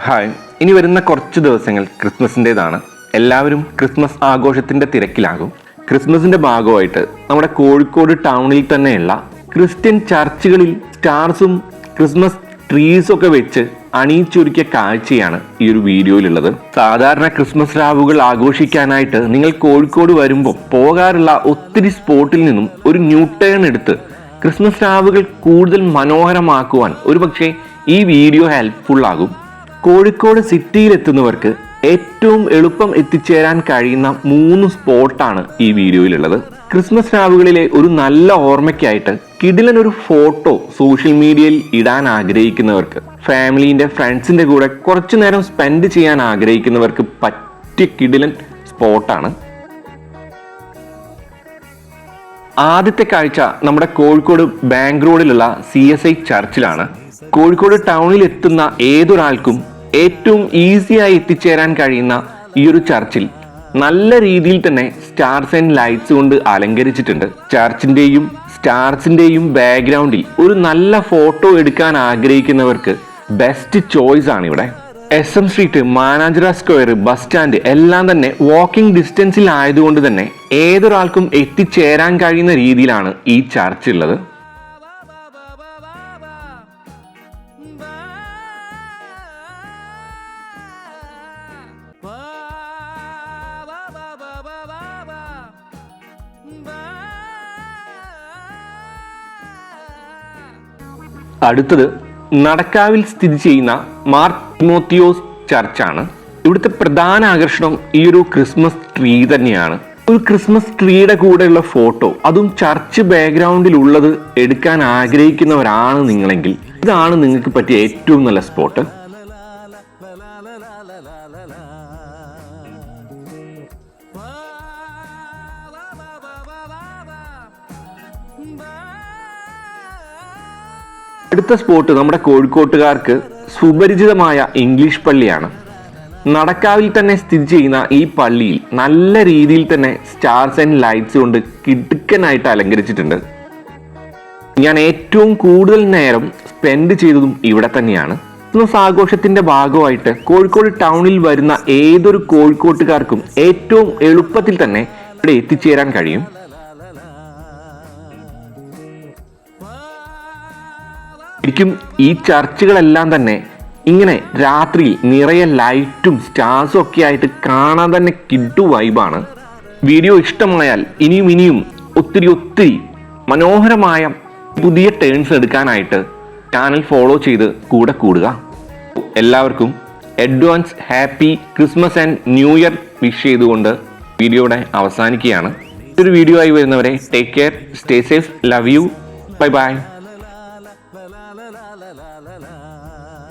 Hi, ഇനി വരുന്ന കുറച്ച് ദിവസങ്ങൾ ക്രിസ്മസിൻ്റെതാണ്. എല്ലാവരും ക്രിസ്മസ് ആഘോഷത്തിൻ്റെ തിരക്കിലാകും. ക്രിസ്മസിൻ്റെ ഭാഗമായിട്ട് നമ്മുടെ കോഴിക്കോട് ടൗണിൽ തന്നെയുള്ള ക്രിസ്ത്യൻ ചർച്ചുകളിൽ സ്റ്റാർസും ക്രിസ്മസ് ട്രീസും ഒക്കെ വെച്ച് അണിയിച്ചൊരുക്കിയ കാഴ്ചയാണ് ഈ ഒരു വീഡിയോയിലുള്ളത്. സാധാരണ ക്രിസ്മസ് രാവുകൾ ആഘോഷിക്കാനായിട്ട് നിങ്ങൾ കോഴിക്കോട് വരുമ്പോൾ പോകാറുള്ള ഒത്തിരി സ്പോട്ടിൽ നിന്നും ഒരു ന്യൂ ടേൺ എടുത്ത് ക്രിസ്മസ് രാവുകൾ കൂടുതൽ മനോഹരമാക്കുവാൻ ഒരുപക്ഷെ ഈ വീഡിയോ ഹെൽപ്ഫുൾ ആകും. കോഴിക്കോട് സിറ്റിയിൽ എത്തുന്നവർക്ക് ഏറ്റവും എളുപ്പം എത്തിച്ചേരാൻ കഴിയുന്ന 3 സ്പോട്ടാണ് ഈ വീഡിയോയിലുള്ളത്. ക്രിസ്മസ് രാവുകളിലെ ഒരു നല്ല ഓർമ്മയ്ക്കായിട്ട് കിടിലൻ ഒരു ഫോട്ടോ സോഷ്യൽ മീഡിയയിൽ ഇടാൻ ആഗ്രഹിക്കുന്നവർക്ക്, ഫാമിലിന്റെ ഫ്രണ്ട്സിന്റെ കൂടെ കുറച്ചു നേരം സ്പെൻഡ് ചെയ്യാൻ ആഗ്രഹിക്കുന്നവർക്ക് പറ്റിയ കിടിലൻ സ്പോട്ടാണ്. ആദ്യത്തെ കാഴ്ച നമ്മുടെ കോഴിക്കോട് ബാങ്ക് റോഡിലുള്ള CSI ചർച്ചിലാണ്. കോഴിക്കോട് ടൗണിൽ എത്തുന്ന ഏതൊരാൾക്കും ഏറ്റവും ഈസിയായി എത്തിച്ചേരാൻ കഴിയുന്ന ഈ ഒരു ചർച്ചിൽ നല്ല രീതിയിൽ തന്നെ സ്റ്റാർസ് ആൻഡ് ലൈറ്റ്സ് കൊണ്ട് അലങ്കരിച്ചിട്ടുണ്ട്. ചർച്ചിന്റെയും സ്റ്റാർസിന്റെയും ബാക്ക്ഗ്രൗണ്ടിൽ ഒരു നല്ല ഫോട്ടോ എടുക്കാൻ ആഗ്രഹിക്കുന്നവർക്ക് ബെസ്റ്റ് ചോയ്സ് ആണ് ഇവിടെ. SM street, Mananchira square, bus stand എല്ലാം തന്നെ വാക്കിംഗ് ഡിസ്റ്റൻസിൽ ആയതുകൊണ്ട് തന്നെ ഏതൊരാൾക്കും എത്തിച്ചേരാൻ കഴിയുന്ന രീതിയിലാണ് ഈ ചർച്ച് ഉള്ളത്. അടുത്തത് നടക്കാവിൽ സ്ഥിതി ചെയ്യുന്ന മാർ തിമോത്തിയോസ് ചർച്ചാണ്. ഇവിടുത്തെ പ്രധാന ആകർഷണം ഈ ഒരു ക്രിസ്മസ് ട്രീ തന്നെയാണ്. ഒരു ക്രിസ്മസ് ട്രീയുടെ കൂടെയുള്ള ഫോട്ടോ, അതും ചർച്ച് ബാക്ക്ഗ്രൗണ്ടിൽ ഉള്ളത് എടുക്കാൻ ആഗ്രഹിക്കുന്നവരാണ് നിങ്ങളെങ്കിൽ ഇതാണ് നിങ്ങൾക്ക് പറ്റിയ ഏറ്റവും നല്ല സ്പോട്ട്. അടുത്ത സ്പോട്ട് നമ്മുടെ കോഴിക്കോട്ടുകാർക്ക് സുപരിചിതമായ ഇംഗ്ലീഷ് പള്ളിയാണ്. നടക്കാവിൽ തന്നെ സ്ഥിതി ചെയ്യുന്ന ഈ പള്ളിയിൽ നല്ല രീതിയിൽ തന്നെ സ്റ്റാർസ് ആൻഡ് ലൈറ്റ്സ് കൊണ്ട് കിടുക്കനായിട്ട് അലങ്കരിച്ചിട്ടുണ്ട്. ഞാൻ ഏറ്റവും കൂടുതൽ നേരം സ്പെൻഡ് ചെയ്തതും ഇവിടെ തന്നെയാണ്. ക്രിസ്മസ് ആഘോഷത്തിന്റെ ഭാഗമായിട്ട് കോഴിക്കോട് ടൗണിൽ വരുന്ന ഏതൊരു കോഴിക്കോട്ടുകാർക്കും ഏറ്റവും എളുപ്പത്തിൽ തന്നെ ഇവിടെ എത്തിച്ചേരാൻ കഴിയും. ശരിക്കും ഈ ചർച്ചുകളെല്ലാം തന്നെ ഇങ്ങനെ രാത്രിയിൽ നിറയെ ലൈറ്റും സ്റ്റാർസും ഒക്കെ ആയിട്ട് കാണാൻ തന്നെ കിഡു വൈബാണ്. വീഡിയോ ഇഷ്ടമായാൽ ഇനിയും ഒത്തിരി മനോഹരമായ പുതിയ ടേൺസ് എടുക്കാനായിട്ട് ചാനൽ ഫോളോ ചെയ്ത് കൂടെ കൂടുക. എല്ലാവർക്കും advance happy Christmas and new year wish ചെയ്തുകൊണ്ട് വീഡിയോയുടെ അവസാനിക്കുകയാണ്. ഒരു വീഡിയോ ആയി വരുന്നവരെ take care, stay safe, love you, bye bye. La la la la la la la